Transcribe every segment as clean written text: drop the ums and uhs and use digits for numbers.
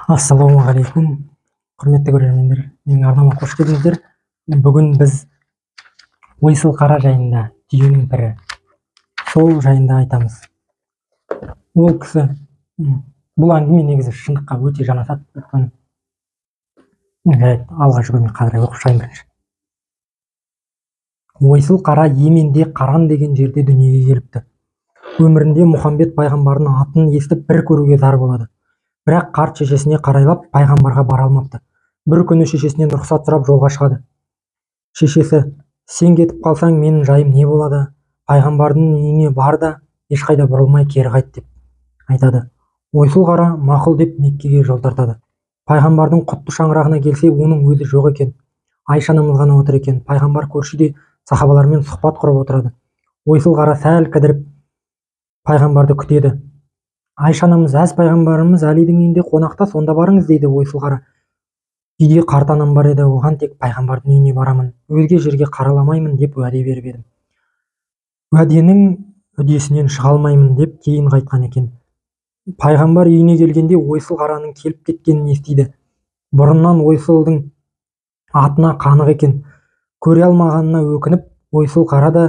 Ассалаумағалейкум, құрметті көрермендер, менің арнама қош келдіңіздер. Бүгін біз ойсыл қара жайында, түйенің пірі, сол жайында айтамыз. Ол кісі, бұл әңгіме негізі шындыққа өте жанасады. Алға жүгірмей қадырай оқып шығайын бірінші. Ойсыл қара Еменде Қаран деген жерде дүниеге келіпті. Өмірінде Мұхамбет пайғамбардың атын естіп бір көруге зар болады. Бірақ қарт шешесіне қарайлап пайғамбарға бара алмапты. Бір күні шешесінен рұқсат сұрап жолға шығады. Шешесі: сен кетіп қалсаң менің жайым не болады? Пайғамбардың үйіне бар да ешқайда бұрылмай кері қайт деп айтады. Ойсыл қара мақұл деп Меккеге жол тартады. Пайғамбардың құтты шаңырағына келсе, оның өзі жоқ екен. Айша анамыз ғана отыр екен. Пайғамбар көршіде сахабалармен сұхбат құрып отырады. Ойсыл қара сәл кідіріп пайғамбарды күтеді. Айша анамыз: әз пайғамбарымыз Әлидің үйінде қонақта, сонда барыңыз дейді. Ойсыл қара: үйде қарт анам бар еді, оған тек пайғамбардың үйіне барамын, өзге жерге қараламаймын деп уәде беріп едім. Уәденің үдесінен шыға алмаймын деп кейін қайтқан екен. Пайғамбар үйіне келгенде ойсыл қараның келіп кеткенін естиді. Бұрыннан ойсылдың атына қанық екен. Көре алмағанына өкініп, ойсыл қара да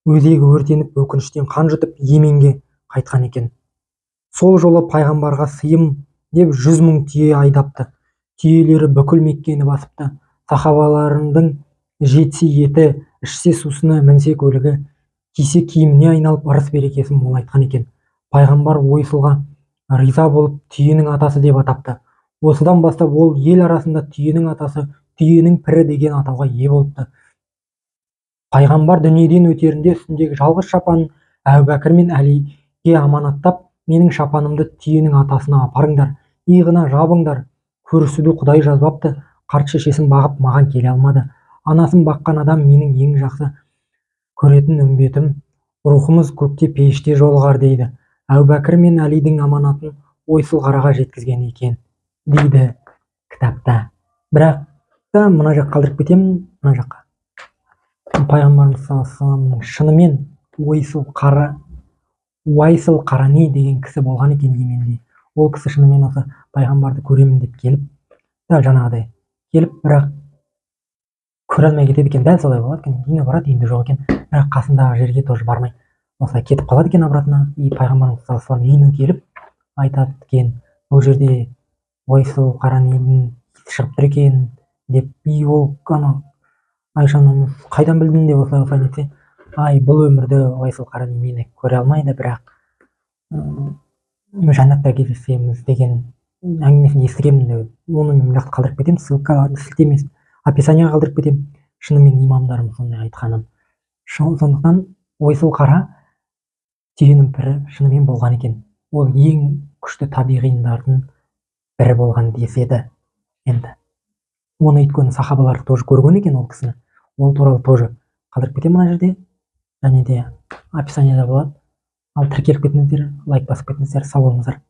өзегі өртеніп, өкініштен қан жұтып Еменге қайтқан екен. Сол жолы пайғамбарға сыйым деп 100 000 түйе айдапты. Түйелері бүкіл Меккені басыпты. Сахабаларының жетсе еті, ішсе сусыны, мінсе көлігі, кисе киіміне айналып, ырыс берекесі мол айтқан екен. Пайғамбар ойсылға риза болып түйенің атасы деп атапты. Осыдан бастап ол ел арасында түйенің атасы, түйенің пірі деген атауға ие болыпты. Пайғамбар дүниеден өтерінде үстіндегі жалғыз шапанын Әбубәкір мен Әлиге аманаттап: менің шапанымды түйенің атасына апарыңдар, иығына жабыңдар. Көрісуді Құдай жазбапты. Қарт шешесін бағып маған келе алмады. Анасын баққан адам менің ең жақсы көретін үмбетім. Рухымыз көкте пейіште жолығар дейді. Әбубәкір мен Әлидің аманатын ойсыл қараға жеткізген екен дейді кітапта. Бірақ та мына жаққа қалдырып кетемін, мына жаққа. Пайғамбарымыз саллаллаху алейхи вассаламның шынымен Уайсыл Қарани деген кісі болған екен Еменде. Ол кісі шынымен осы пайғамбарды көремін деп келіп, жаңағыдай келіп, бірақ көре алмай кетеді екен. Дәл солай болады екен. Үйіне барады, үйінде жоқ екен. Бірақ қасындағы жерге тоже бармай, осылай кетіп қалады екен обратно. И пайғамбарымыз саллаллаху алейхи вассалам үйіне келіп айтады екен: бұл жерде Уайсыл Қаранидың шығып тұр екен деп. И ол Айша анамыз: қайдан білдің деп осылай нетсе: бұл өмірде Уайсыл Қарани мені көре алмайды, бірақ жәннатта кездесеміз деген әңгімесін естігемін деп. Оны мен жақты қалдырып кетемін, ссылкаларды сілтеме описанияға қалдырып кетемін. Шынымен имамдарымыз сондай айтқанын. Сондықтан ойсыл қара түйенің пірі шынымен болған екен. Ол ең күшті табиғиындардың бірі болған деседі. Енді оны өйткені сахабалар тоже көрген екен ол кісіні. Ол туралы тоже қалдырып кетемін мына жерде, және де описанияда болады. Ал тіркеліп кетіңіздер, лайк басып кетіңіздер. Сау болыңыздар.